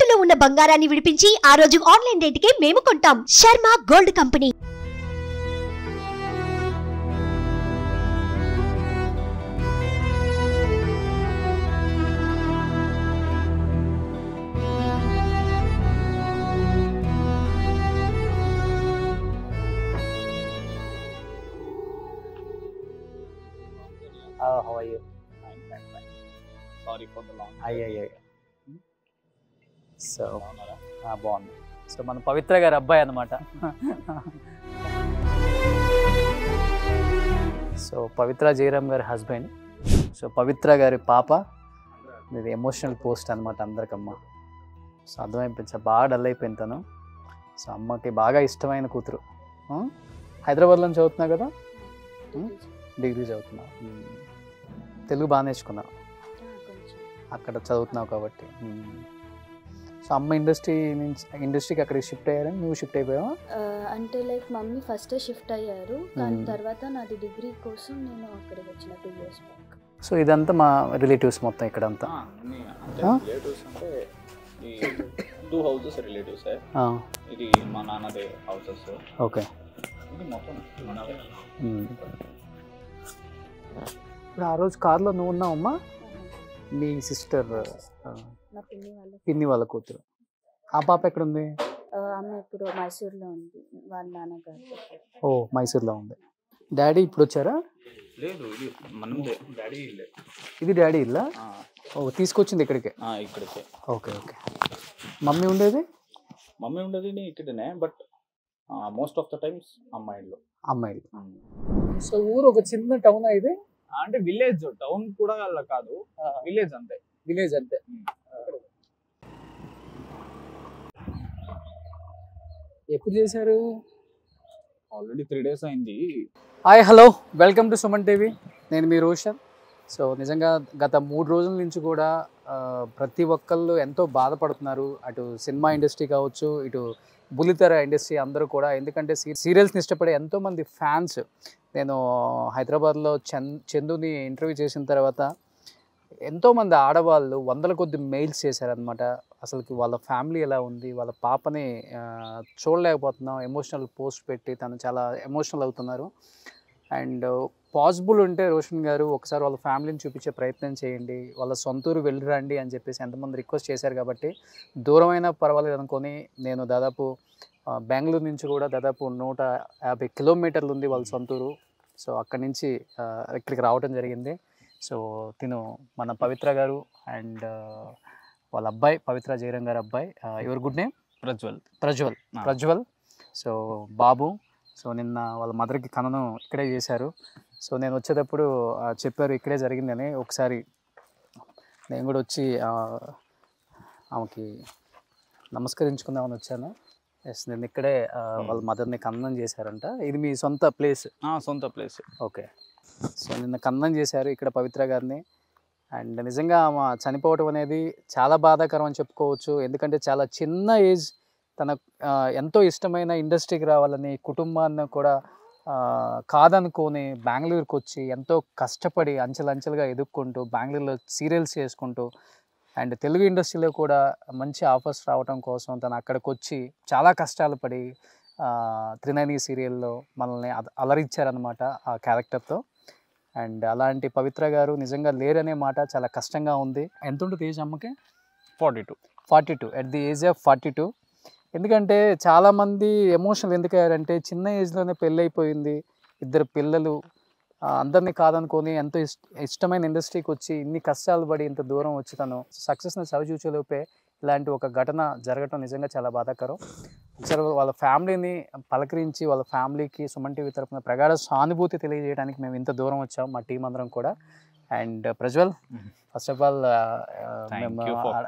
తాకట్టులో ఉన్న బంగారాన్ని విడిపించి ఆ రోజు ఆన్లైన్ రేటుకే మేము కొంటాం. Sharma gold company. How are you? Fine. Sorry for the long. So బాగుంది. సో మన పవిత్ర గారి అబ్బాయి అన్నమాట. సో పవిత్ర జయరామ్ గారి హస్బెండ్. సో పవిత్ర గారి పాప. ఇది ఎమోషనల్ పోస్ట్ అనమాట అందరికమ్మ. సో అర్థమైపోయింది, బాగా డల్ అయిపోయింది తను. సో అమ్మకి బాగా ఇష్టమైన కూతురు. హైదరాబాద్లో చదువుతున్నావు కదా, డిగ్రీ చదువుతున్నావు, తెలుగు బాగా నేర్చుకున్నావు, అక్కడ చదువుతున్నావు కాబట్టి. సో అమ్మ ఇండస్ట్రీకి అక్కడికి షిఫ్ట్ అయ్యారని నువ్వు షిఫ్ట్ అయిపోయావా? అంటే లైక్ మమ్మీ ఫస్ట్ షిఫ్ట్ అయ్యారు, కానీ తర్వాత నాది డిగ్రీ కోసం నేను అక్కడికి వచ్చిన 2 years బ్యాక్. సో ఇదంతా మా రిలేటివ్స్ మొత్తం ఇక్కడంతా? రిలేటివ్స్ అంటే ఈ 2 houses రిలేటివ్స్. ఇది మా నాన్నదే హౌసెస్. ఓకే. ఇది మొత్తం మనదే. ఇప్పుడు ఆ రోజు కార్లో నువ్వు ఉన్నావమ్మా, మీ సిస్టర్ పిన్ని వాళ్ళ కూతురు. ఆ పాప ఎక్కడుంది? ఆమె ఇప్పుడు మైసూర్లో ఉంది, వాళ్ళ నాన్నగారు. ఓ మైసూర్లో ఉంది. డాడీ ఇప్పుడు వచ్చారా? లేదు, ఇది మనదే డాడీ ఇల్లే. ఇది డాడీ ఇల్లా? ఓ తీసుకొచ్చింది ఇక్కడికే? ఇక్కడికే. ఓకే. మమ్మీ ఉండేది? మమ్మీ ఉండేది ఇక్కడనే, but most of the times అమ్మాయిలు. సో ఊరు ఒక చిన్న టౌన్ ఇది, అంటే విలేజ్, టౌన్ కూడా కాదు, విలేజ్ అంతే. ఎప్పుడు చేశారు? ఆల్రెడీ 3 days అయింది. Hi, hello, welcome to Suman TV. నేను మీ రోషన్. సో నిజంగా గత 3 రోజుల నుంచి కూడా ప్రతి ఒక్కళ్ళు ఎంతో బాధపడుతున్నారు. అటు సినిమా ఇండస్ట్రీ కావచ్చు, ఇటు బుల్లితెర ఇండస్ట్రీ అందరూ కూడా. ఎందుకంటే సీరియల్స్ని ఇష్టపడే ఎంతోమంది ఫ్యాన్స్. నేను హైదరాబాద్లో చందుని ఇంటర్వ్యూ చేసిన తర్వాత ఎంతోమంది ఆడవాళ్ళు 100ల కొద్ది మెయిల్స్ చేశారనమాట. అసలుకి వాళ్ళ ఫ్యామిలీ ఎలా ఉంది, వాళ్ళ పాపని చూడలేకపోతున్నాం, ఎమోషనల్ పోస్ట్ పెట్టి తను చాలా ఎమోషనల్ అవుతున్నారు. అండ్ పాసిబుల్ ఉంటే రోషన్ గారు ఒకసారి వాళ్ళ ఫ్యామిలీని చూపించే ప్రయత్నం చేయండి, వాళ్ళ సొంతూరు వెళ్ళిరండి అని చెప్పేసి ఎంతమంది రిక్వెస్ట్ చేశారు. కాబట్టి దూరమైనా పర్వాలేదు అనుకొని నేను దాదాపు బెంగళూరు నుంచి కూడా దాదాపు 150 kilometers ఉంది వాళ్ళ సొంతూరు. సో అక్కడి నుంచి ఇక్కడికి రావడం జరిగింది. సో తిను మన పవిత్ర గారు అండ్ వాళ్ళ అబ్బాయి పవిత్ర జయరామ్ గారి అబ్బాయి. Your good name? Prajwal. So Babu. So నిన్న వాళ్ళ మదర్కి కననం ఇక్కడే చేశారు. సో నేను వచ్చేటప్పుడు చెప్పారు ఇక్కడే జరిగిందని. ఒకసారి నేను కూడా వచ్చి ఆమెకి నమస్కరించుకుందామని వచ్చాను. ఎస్, నేను ఇక్కడే వాళ్ళ మదర్ని కన్నం చేశారంట. ఇది మీ సొంత ప్లేస్? సొంత ప్లేస్. ఓకే. సో నిన్న కన్నం చేశారు ఇక్కడ పవిత్ర గారిని. అండ్ నిజంగా ఆమె చనిపోవటం అనేది చాలా బాధాకరం అని చెప్పుకోవచ్చు. ఎందుకంటే చాలా చిన్న ఏజ్, తన ఎంతో ఇష్టమైన ఇండస్ట్రీకి రావాలని కుటుంబాన్ని కూడా కాదనుకొని బెంగళూరుకి వచ్చి ఎంతో కష్టపడి అంచెలంచెలుగా ఎదుక్కుంటూ బెంగళూరులో సీరియల్స్ చేసుకుంటూ అండ్ తెలుగు ఇండస్ట్రీలో కూడా మంచి ఆఫర్స్ రావడం కోసం తను అక్కడికి వచ్చి చాలా కష్టాలు పడి త్రినయని సీరియల్లో మనల్ని అలరించారనమాట ఆ క్యారెక్టర్తో. అండ్ అలాంటి పవిత్ర గారు నిజంగా లేరనే మాట చాలా కష్టంగా ఉంది. ఎంత ఉంటుంది ఏజ్ అమ్మకి? 42 ఎట్ ది ఏజ్ ఆఫ్ 42. ఎందుకంటే చాలామంది ఎమోషనల్ ఎందుకు అయ్యారంటే చిన్న ఏజ్లోనే పెళ్ళి అయిపోయింది, 2 పిల్లలు, అందరినీ కాదనుకొని ఎంతో ఇష్టమైన ఇండస్ట్రీకి వచ్చి ఇన్ని కష్టాలు పడి ఇంత దూరం వచ్చి తను సక్సెస్ని చవిచూచేలోపే ఇలాంటి ఒక ఘటన జరగటం నిజంగా చాలా బాధాకరం. ఒకసారి వాళ్ళ ఫ్యామిలీని పలకరించి వాళ్ళ ఫ్యామిలీకి సుమన్ టీవీ తరపున ప్రగాఢ సానుభూతి తెలియజేయడానికి మేము ఇంత దూరం వచ్చాం, మా టీం అందరం కూడా. And Prajwal, first of all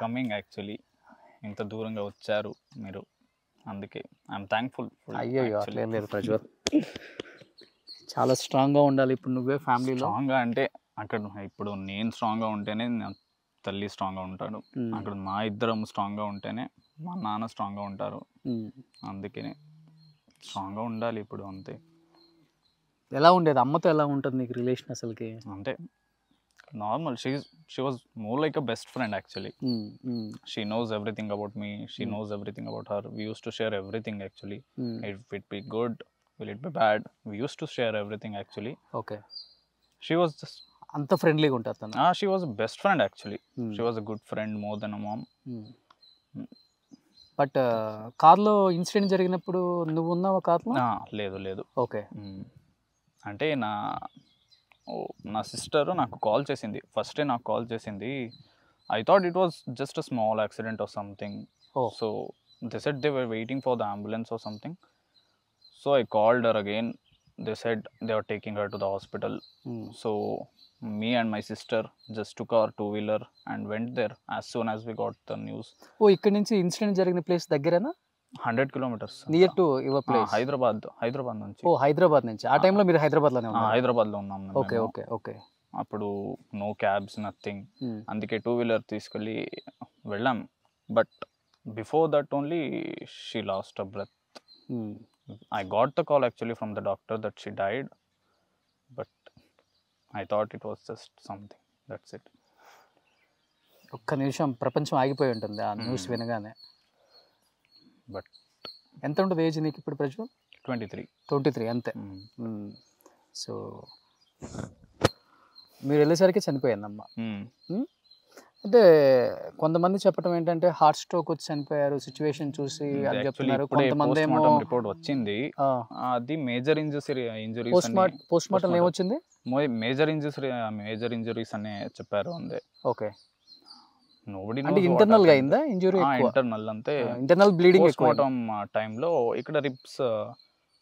coming. Actually ఇంత దూరంగా వచ్చారు మీరు, అందుకే ఐఎమ్ థ్యాంక్ఫుల్. అయ్యో అట్లేం లేదు ప్రజ్వల్, చాలా స్ట్రాంగ్గా ఉండాలి. ఇప్పుడు నువ్వే ఫ్యామిలీలో స్ట్రాంగ్గా అంటే అక్కడ ఇప్పుడు నేను స్ట్రాంగ్గా ఉంటేనే నా తల్లి స్ట్రాంగ్గా ఉంటాడు, అక్కడ మా ఇద్దరం స్ట్రాంగ్గా ఉంటేనే మా నాన్న స్ట్రాంగ్గా ఉంటారు. అందుకనే స్ట్రాంగ్గా ఉండాలి ఇప్పుడు, అంతే. ఎలా ఉండేది అమ్మతో? ఎలా ఉంటుంది నీకు రిలేషన్ అసలుకి? అంటే normal she was more like a best friend actually. She knows everything about me, she knows everything about her. We used to share everything actually. If it be good, will it be bad, we used to share everything actually. Okay, She was just అంత ఫ్రెండ్లీగా ఉంటుంది తను. she was a best friend actually. She was a good friend more than a mom. But కార్లో incident జరిగినప్పుడు నువ్వు ఉన్నావా కార్లో? లేదు. ఓకే. అంటే నా సిస్టర్ నాకు కాల్ చేసింది, ఫస్టే నాకు కాల్ చేసింది. I thought it was just a small accident or something. So they said they were waiting for the ambulance or something. So I called her again. They said they were taking her to the hospital. So me and my sister just took our two-wheeler and went there as soon as we got the news. ఓ, ఇక్కడ నుంచి incident జరిగిన place దగ్గరేనా? 100 kilometers. Near to your place? Hyderabad నుంచి. ఓ, హైదరాబాద్ నుంచి. ఆ టైంలో మీరు హైదరాబాద్లోనే ఉన్నారు? హైదరాబాద్లో ఉన్నాం. ఓకే. అప్పుడు నో క్యాబ్స్, నథింగ్. అందుకే టూ-వీలర్ తీసుకెళ్ళి వెళ్ళాం. But before that only she lost a breath. I got the call actually from the doctor that she died, but I thought it was just something. That's it. ఒక్క నిమిషం ప్రపంచం ఆగిపోయి ఉంటుంది ఆ news వినగానే. బట్ ఎంత ఉంటుంది ఏజ్ నీకు ఇప్పుడు ప్రజెంట్? 23 అంతే. సో మీరు వెళ్ళేసరికి చనిపోయిందమ్మా. అంటే కొంతమంది చెప్పడం ఏంటంటే హార్ట్ స్ట్రోక్ వచ్చి చనిపోయారు సిచ్యువేషన్ చూసి అని చెప్తున్నారు. కొంతమంది ఏమో రిపోర్ట్ వచ్చింది, అది మేజర్ ఇంజరీస్. పోస్ట్ మార్టం ఏమొచ్చింది? మేజర్ ఇంజరీస్ అనే చెప్పారు అంతే. ఓకే. అంటే ఇంటర్నల్ గా అయిందా ఇంజరీ? ఇంటర్నల్ అంతే, ఇంటర్నల్ బ్లీడింగ్. పోస్ట్ మార్టం టైంలో ఇక్కడ రిబ్స్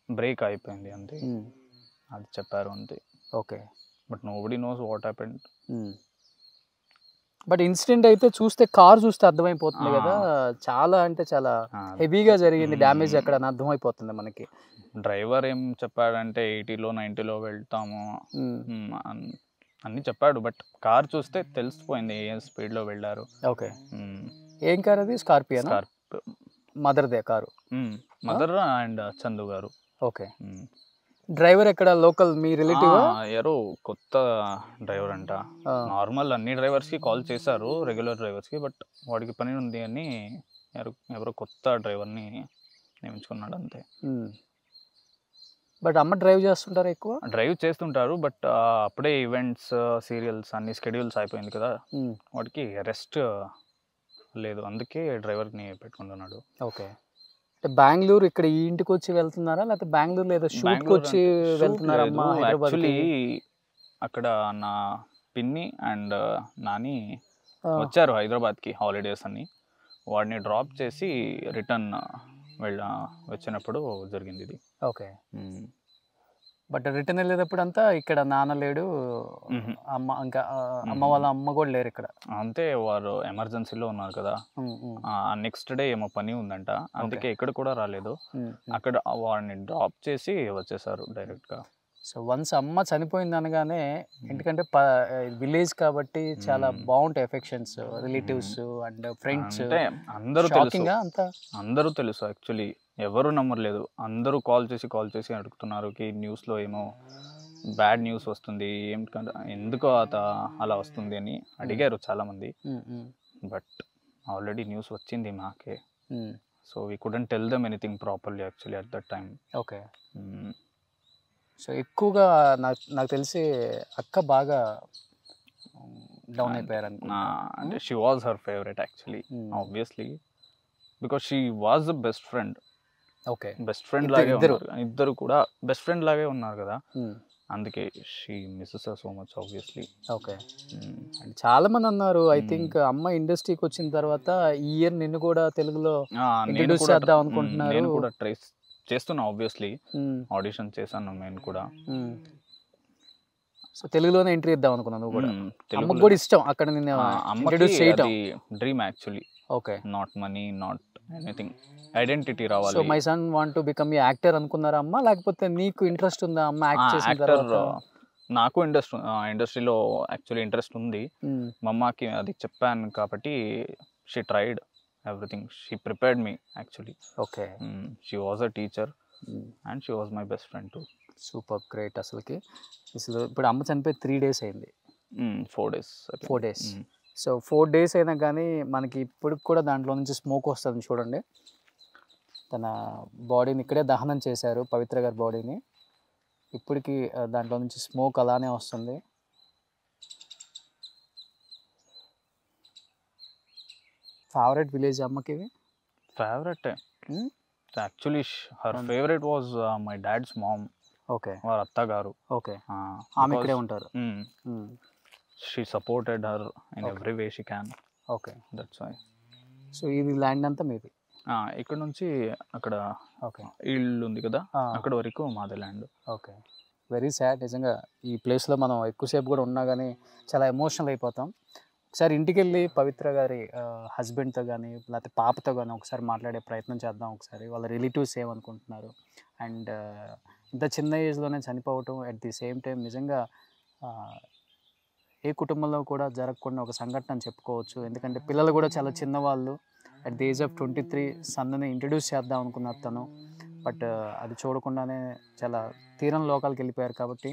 బ్రేక్ అయిపోయింది అంతే, అది చెప్పారు అంతే. Okay. But nobody knows what happened. But incident అయితే చూస్తే కార్ చూస్తే అర్థమైపోతుంది కదా, చాలా అంటే చాలా హెవీగా జరిగింది డ్యామేజ్ అక్కడ అని అర్థమైపోతుంది మనకి. డ్రైవర్ ఏం చెప్పాడంటే 80లో 90లో వెళ్తాము అన్ని చెప్పాడు. బట్ కార్ చూస్తే తెలిసిపోయింది ఏ స్పీడ్లో వెళ్ళారు. ఓకే. ఏం కార్ అది? స్కార్పియో. మదర్దే కారు? మదర్ అండ్ చందు గారు. ఓకే. డ్రైవర్ ఎక్కడ? లోకల్ మీ రిలేటివ్? ఎవరో కొత్త డ్రైవర్ అంట. నార్మల్ అన్ని డ్రైవర్స్కి కాల్ చేశారు, రెగ్యులర్ డ్రైవర్స్కి. బట్ వాడికి పని ఉంది అని ఎవరో కొత్త డ్రైవర్ని నియమించుకున్నాడు అంతే. బట్ అమ్మ డ్రైవ్ చేస్తుంటారు? ఎక్కువ డ్రైవ్ చేస్తుంటారు, బట్ అప్పుడే ఈవెంట్స్, సీరియల్స్ అన్ని స్కెడ్యూల్స్ అయిపోయింది కదా, వాడికి రెస్ట్ లేదు, అందుకే డ్రైవర్ని పెట్టుకుంటున్నాడు. ఓకే. బెంగళూరు ఇక్కడ ఈ ఇంటికి వచ్చి వెళ్తున్నారా, లేకపోతే బెంగళూరు లేదా షూట్కి వచ్చి వెళ్తున్నారా? యాక్చువల్లీ అక్కడ నా పిన్ని అండ్ నాని వచ్చారు హైదరాబాద్కి హాలిడేస్ అని. వాడిని డ్రాప్ చేసి రిటర్న్ వచ్చినప్పుడు జరిగింది ఇది. ఓకే. బట్ రిటర్న్ వెళ్ళేటప్పుడు అంతా ఇక్కడ నాన్న లేడు, అమ్మ ఇంకా అమ్మ వాళ్ళ అమ్మ కూడా లేరు ఇక్కడ అంతే. వారు ఎమర్జెన్సీలో ఉన్నారు కదా, నెక్స్ట్ డే ఏమో పని ఉందంట, అందుకే ఇక్కడ కూడా రాలేదు. అక్కడ వాడిని డ్రాప్ చేసి వచ్చేసారు డైరెక్ట్గా. సో వన్స్ అమ్మ చనిపోయింది అనగానే, ఎందుకంటే విలేజ్ కాబట్టి చాలా బాగుంటాయి ఎఫెక్షన్స్, రిలేటివ్స్ అండ్ ఫ్రెండ్స్. అంటే అందరూ తెలుసు యాక్చువల్లీ, ఎవరు నమ్మర్లేదు. అందరూ కాల్ చేసి అడుగుతున్నారు కి న్యూస్లో ఏమో బ్యాడ్ న్యూస్ వస్తుంది, ఎందుకు అలా వస్తుంది అని అడిగారు చాలామంది. బట్ ఆల్రెడీ న్యూస్ వచ్చింది మాకే. So we couldn't tell them anything properly actually at that time. Okay. సో ఎక్కువగా నాకు తెలిసి అక్క బాగా డౌన్ అయిపోయారు అంటే she was her favourite actually, obviously, because she was the best friend. Okay. Best friend లాగే ఇద్దరు కూడా బెస్ట్ ఫ్రెండ్ లాగే ఉన్నారు కదా, అందుకే she misses her so much obviously. Okay. And చాలా మంది అన్నారు, ఐ థింక్ అమ్మ ఇండస్ట్రీకి వచ్చిన తర్వాత ఈ ఇయర్ నిన్ను కూడా తెలుగులో ఇంట్రడ్యూస్ చేద్దాం అనుకుంటున్నారు. నేను కూడా ట్రై చేస్తున్నా ఆబ్వియస్లీ, ఆడిషన్ చేశాను నేను కూడా. సో తెలుగులోనే ఎంట్రీ ఇద్దాం అనుకున్నాను నువ్వు కూడా. అమ్మకు కూడా ఇష్టం అక్కడ నిన్ను ఇంట్రడ్యూస్ చేయడం. Dream actually. Okay. Not money, not anything, identity రావాలి. So my son want to become a actor అనుకున్నారా అమ్మ, లేకపోతే నీకు ఇంట్రెస్ట్ ఉందా అమ్మ యాక్ట్ చేసిన తర్వాత? నాకు ఇండస్ట్రీలో యాక్చువల్లీ ఇంట్రెస్ట్ ఉంది. మా అమ్మకి అది చెప్పాను కాబట్టి she tried everything, she prepared me actually. Okay. She was a teacher and she was my best friend to. Super great. అసలు ఇప్పుడు అమ్మ చనిపోయి 3 days అయింది. 4 days. 4 days. సో 4 days అయినా కానీ మనకి ఇప్పటికి కూడా దాంట్లో నుంచి స్మోక్ వస్తుంది చూడండి. తన బాడీని ఇక్కడే దహనం చేశారు, పవిత్ర గారి బాడీని. ఇప్పటికి దాంట్లో నుంచి స్మోక్ అలానే వస్తుంది. ఫేవరెట్ విలేజ్ అమ్మకి ఇది? Favourite actually her favourite was my dad's mom. Okay, వారి అత్తగారు. ఓకే, ఆమె ఇక్కడే ఉంటారు. She supported her in every way she can. Okay, that's why. So ఇది ల్యాండ్ అంతా మీది? ఇక్కడ నుంచి అక్కడ ఓకే, ఇల్లు ఉంది కదా, అక్కడ వరకు మాది ల్యాండ్. ఓకే, వెరీ సాడ్ నిజంగా. ఈ ప్లేస్లో మనం ఎక్కువసేపు కూడా ఉన్నా కానీ చాలా ఎమోషనల్ అయిపోతాం. ఒకసారి ఇంటికి వెళ్ళి పవిత్ర గారి హస్బెండ్తో కానీ లేకపోతే పాపతో కానీ ఒకసారి మాట్లాడే ప్రయత్నం చేద్దాం. ఒకసారి వాళ్ళ రిలేటివ్స్ ఏమనుకుంటున్నారు, అండ్ ఇంత చిన్న ఏజ్లోనే చనిపోవటం అట్ ది సేమ్ టైం నిజంగా ఏ కుటుంబంలో కూడా జరగకుండా ఒక సంఘటన అని చెప్పుకోవచ్చు. ఎందుకంటే పిల్లలు కూడా చాలా చిన్నవాళ్ళు. అట్ ది ఏజ్ ఆఫ్ 23 సన్నని ఇంట్రడ్యూస్ చేద్దాం అనుకున్నారు తను, బట్ అది చూడకుండానే చాలా తీరని లోకాలకు వెళ్ళిపోయారు. కాబట్టి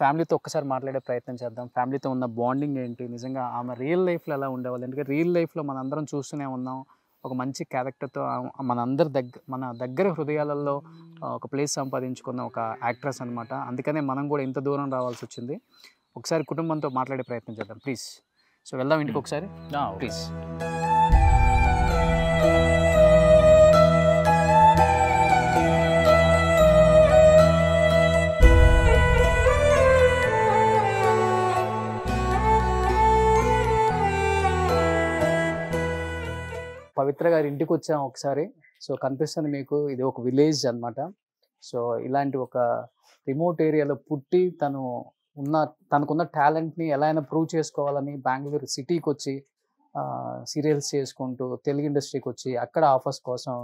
ఫ్యామిలీతో ఒక్కసారి మాట్లాడే ప్రయత్నం చేద్దాం. ఫ్యామిలీతో ఉన్న బాండింగ్ ఏంటి, నిజంగా ఆమె రియల్ లైఫ్లో ఎలా ఉండేవాళ్ళు. ఎందుకంటే రియల్ లైఫ్లో మనందరం చూస్తూనే ఉన్నాం, ఒక మంచి క్యారెక్టర్తో మన దగ్గర హృదయాలలో ఒక ప్లేస్ సంపాదించుకున్న ఒక యాక్ట్రెస్ అనమాట. అందుకనే మనం కూడా ఇంత దూరం రావాల్సి వచ్చింది. ఒకసారి కుటుంబంతో మాట్లాడే ప్రయత్నం చేద్దాం ప్లీజ్. సో వెళ్దాం ఇంటికి ఒకసారి ప్లీజ్. పవిత్ర గారి ఇంటికి వచ్చాం ఒకసారి. సో కనిపిస్తుంది మీకు, ఇది ఒక విలేజ్ అనమాట. సో ఇలాంటి ఒక రిమోట్ ఏరియాలో పుట్టి తనకున్న టాలెంట్ని ఎలా అయినా ప్రూవ్ చేసుకోవాలని బెంగళూరు సిటీకి వచ్చి సీరియల్స్ చేసుకుంటూ తెలుగు ఇండస్ట్రీకి వచ్చి అక్కడ ఆఫర్స్ కోసం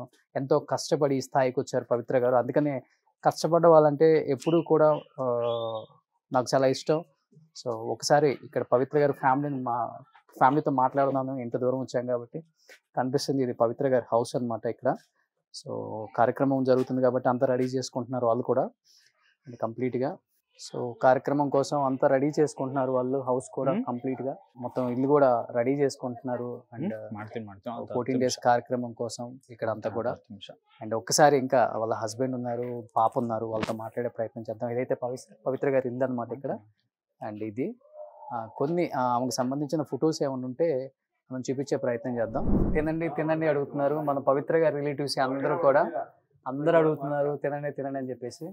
ఎంతో కష్టపడి ఈ స్థాయికి వచ్చారు పవిత్ర గారు. అందుకనే కష్టపడ్డ వాళ్ళంటే ఎప్పుడూ కూడా నాకు చాలా ఇష్టం. సో ఒకసారి ఇక్కడ పవిత్ర గారి ఫ్యామిలీతో మాట్లాడుతున్నాను, ఎంత దూరం వచ్చాం కాబట్టి. కనిపిస్తుంది ఇది పవిత్ర గారి హౌస్ అనమాట ఇక్కడ. సో కార్యక్రమం జరుగుతుంది కాబట్టి అంతా రెడీ చేసుకుంటున్నారు వాళ్ళు కూడా కంప్లీట్గా. సో కార్యక్రమం కోసం అంతా రెడీ చేసుకుంటున్నారు వాళ్ళు, హౌస్ కూడా కంప్లీట్గా మొత్తం ఇల్లు కూడా రెడీ చేసుకుంటున్నారు. అండ్ 14 days కార్యక్రమం కోసం ఇక్కడ అంతా కూడా. అండ్ ఒక్కసారి ఇంకా వాళ్ళ హస్బెండ్ ఉన్నారు, పాప ఉన్నారు, వాళ్ళతో మాట్లాడే ప్రయత్నం చేద్దాం. ఇదైతే పవిత్ర గారి ఇల్లు అనమాట ఇక్కడ. అండ్ ఇది కొన్ని ఆమెకు సంబంధించిన ఫొటోస్ ఏమైనా ఉంటే మనం చూపించే ప్రయత్నం చేద్దాం. తినండి అడుగుతున్నారు మన పవిత్ర గారి రిలేటివ్స్ అందరూ అడుగుతున్నారు తినండి అని చెప్పేసి.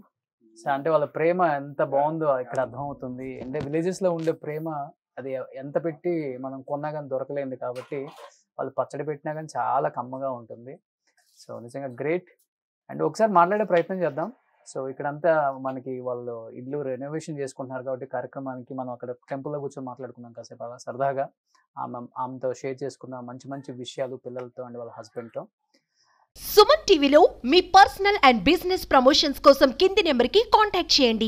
సో అంటే వాళ్ళ ప్రేమ ఎంత బాగుందో ఇక్కడ అర్థమవుతుంది. అంటే విలేజెస్లో ఉండే ప్రేమ అది ఎంత పెట్టి మనం కొన్నా కానీ దొరకలేదు కాబట్టి వాళ్ళు పచ్చడి పెట్టినా కానీ చాలా కమ్మగా ఉంటుంది. సో నిజంగా గ్రేట్. అండ్ ఒకసారి మాట్లాడే ప్రయత్నం చేద్దాం. సో ఇక్కడంతా మనకి వాళ్ళు ఇల్లు రెనోవేషన్ చేసుకుంటున్నారు కాబట్టి కార్యక్రమానికి మనం అక్కడ టెంపుల్లో కూర్చొని మాట్లాడుకున్నాం కాసేపు అలా సరదాగా. ఆమెతో షేర్ చేసుకున్న మంచి విషయాలు పిల్లలతో అండ్ వాళ్ళ హస్బెండ్తో. సుమన్ టీవీలో మీ పర్సనల్ అండ్ బిజినెస్ ప్రమోషన్స్ కోసం కింది నెంబర్కి కాంటాక్ట్ చేయండి.